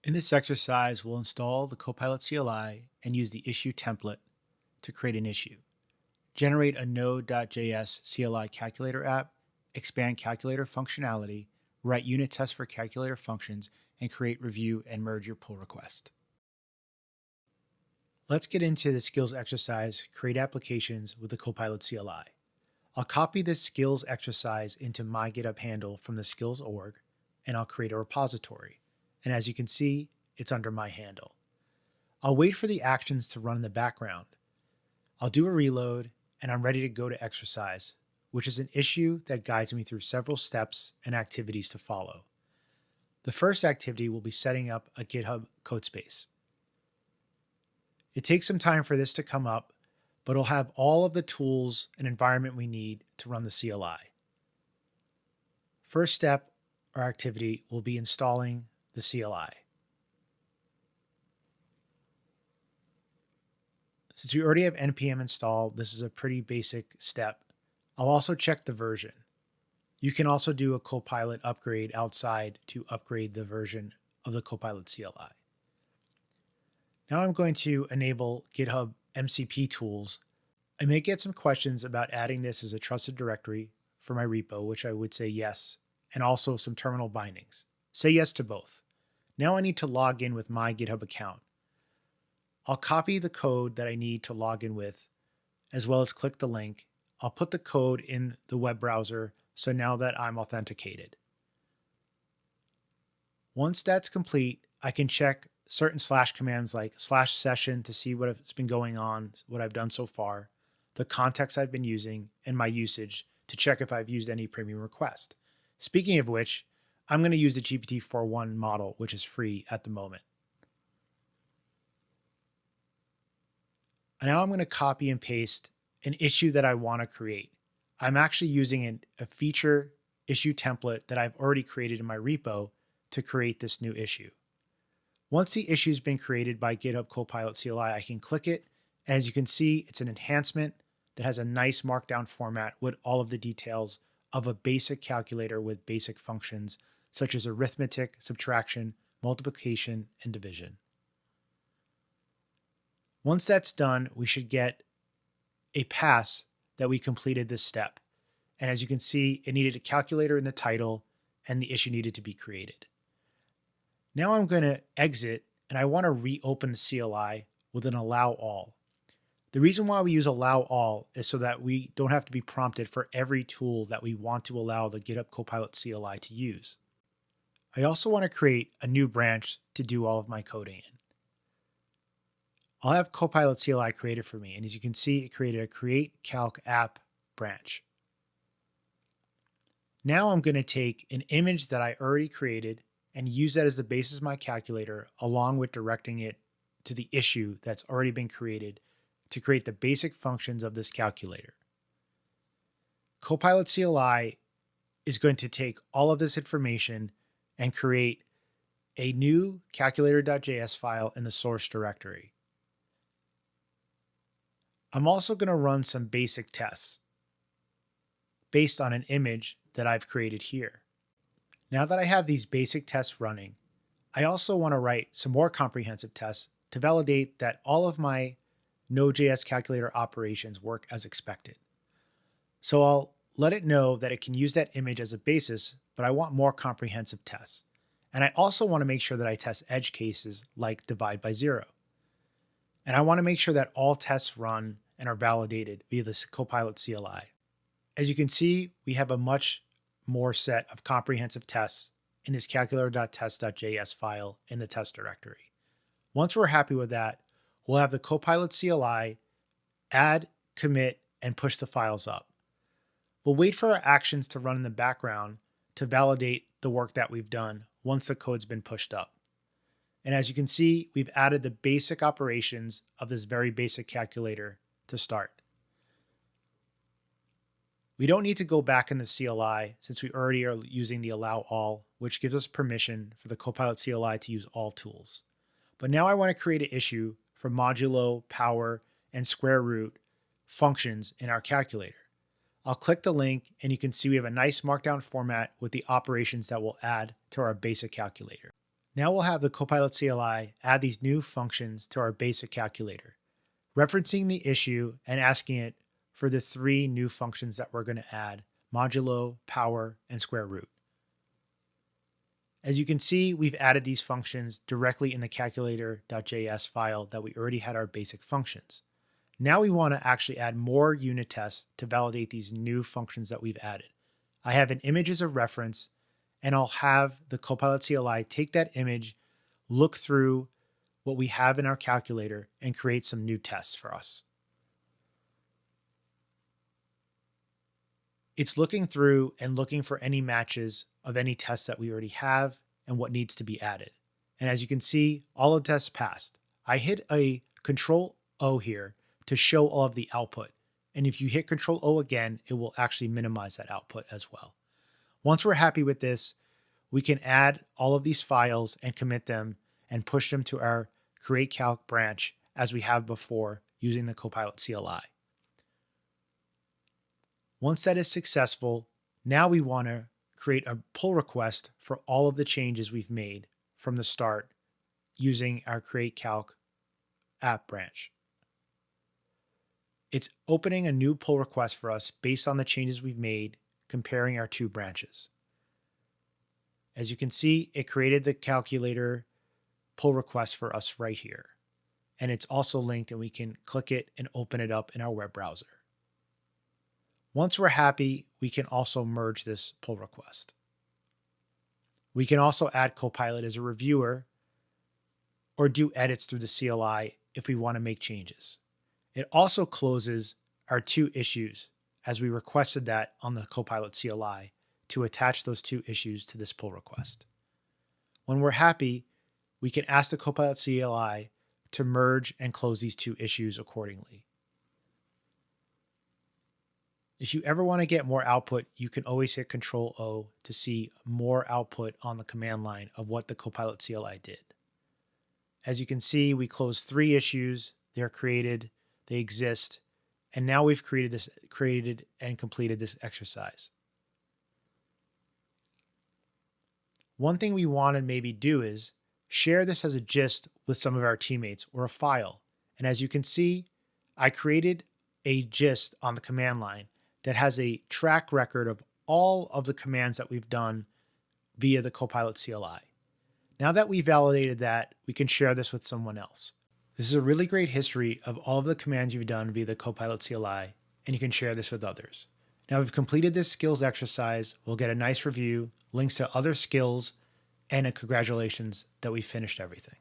In this exercise, we'll install the Copilot CLI and use the issue template to create an issue. Generate a Node.js CLI calculator app, expand calculator functionality, write unit tests for calculator functions, and create, review, and merge your pull request. Let's get into the skills exercise, create applications with the Copilot CLI. I'll copy this skills exercise into my GitHub handle from the skills org, and I'll create a repository. And as you can see, it's under my handle. I'll wait for the actions to run in the background. I'll do a reload, and I'm ready to go to exercise, which is an issue that guides me through several steps and activities to follow. The first activity will be setting up a GitHub codespace. It takes some time for this to come up, but it'll have all of the tools and environment we need to run the CLI. First step or activity will be installing the CLI. Since we already have npm installed, this is a pretty basic step. I'll also check the version. You can also do a Copilot upgrade outside to upgrade the version of the Copilot CLI. Now I'm going to enable GitHub MCP tools. I may get some questions about adding this as a trusted directory for my repo, which I would say yes, and also some terminal bindings. Say yes to both. Now I need to log in with my GitHub account. I'll copy the code that I need to log in with, as well as click the link. I'll put the code in the web browser, so now that I'm authenticated. Once that's complete, I can check certain slash commands like /session to see what's been going on, what I've done so far, the context I've been using, and my usage to check if I've used any premium request. Speaking of which, I'm going to use the GPT-4.1 model, which is free at the moment. And now I'm going to copy and paste an issue that I want to create. I'm actually using a feature issue template that I've already created in my repo to create this new issue. Once the issue has been created by GitHub Copilot CLI, I can click it. And as you can see, it's an enhancement that has a nice markdown format with all of the details of a basic calculator with basic functions such as arithmetic, subtraction, multiplication, and division. Once that's done, we should get a pass that we completed this step. And as you can see, it needed a calculator in the title and the issue needed to be created. Now I'm going to exit and I want to reopen the CLI with an allow all. The reason why we use allow all is so that we don't have to be prompted for every tool that we want to allow the GitHub Copilot CLI to use. I also want to create a new branch to do all of my coding in. I'll have Copilot CLI created for me, and as you can see, it created a create calc app branch. Now I'm going to take an image that I already created and use that as the basis of my calculator, along with directing it to the issue that's already been created to create the basic functions of this calculator. Copilot CLI is going to take all of this information and create a new calculator.js file in the source directory. I'm also going to run some basic tests based on an image that I've created here. Now that I have these basic tests running, I also want to write some more comprehensive tests to validate that all of my Node.js calculator operations work as expected. So I'll let it know that it can use that image as a basis, but I want more comprehensive tests. And I also want to make sure that I test edge cases like divide by 0. And I want to make sure that all tests run and are validated via this Copilot CLI. As you can see, we have a much more set of comprehensive tests in this calculator.test.js file in the test directory. Once we're happy with that, we'll have the Copilot CLI add, commit, and push the files up. We'll wait for our actions to run in the background to validate the work that we've done once the code's been pushed up. And as you can see, we've added the basic operations of this very basic calculator to start. We don't need to go back in the CLI since we already are using the allow all, which gives us permission for the Copilot CLI to use all tools. But now I want to create an issue for modulo, power, and square root functions in our calculator. I'll click the link and you can see we have a nice markdown format with the operations that we'll add to our basic calculator. Now we'll have the Copilot CLI add these new functions to our basic calculator, referencing the issue and asking it for the 3 new functions that we're going to add: modulo, power, and square root. As you can see, we've added these functions directly in the calculator.js file that we already had our basic functions. Now we want to actually add more unit tests to validate these new functions that we've added. I have an image as a reference, and I'll have the Copilot CLI take that image, look through what we have in our calculator, and create some new tests for us. It's looking through and looking for any matches of any tests that we already have and what needs to be added. And as you can see, all of the tests passed. I hit a Control O here to show all of the output. And if you hit Control O again, it will actually minimize that output as well. Once we're happy with this, we can add all of these files and commit them and push them to our create calc branch as we have before using the Copilot CLI. Once that is successful, now we want to create a pull request for all of the changes we've made from the start using our create calc app branch. It's opening a new pull request for us based on the changes we've made, comparing our 2 branches. As you can see, it created the calculator pull request for us right here. And it's also linked, and we can click it and open it up in our web browser. Once we're happy, we can also merge this pull request. We can also add Copilot as a reviewer or do edits through the CLI if we want to make changes. It also closes our 2 issues as we requested that on the Copilot CLI to attach those 2 issues to this pull request. When we're happy, we can ask the Copilot CLI to merge and close these 2 issues accordingly. If you ever want to get more output, you can always hit Control O to see more output on the command line of what the Copilot CLI did. As you can see, we closed 3 issues. They're created, they exist, and now we've created and completed this exercise. One thing we want to maybe do is share this as a gist with some of our teammates or a file. And as you can see, I created a gist on the command line that has a track record of all of the commands that we've done via the Copilot CLI. Now that we validated that, we can share this with someone else. This is a really great history of all of the commands you've done via the Copilot CLI, and you can share this with others. Now we've completed this skills exercise. We'll get a nice review, links to other skills, and a congratulations that we finished everything.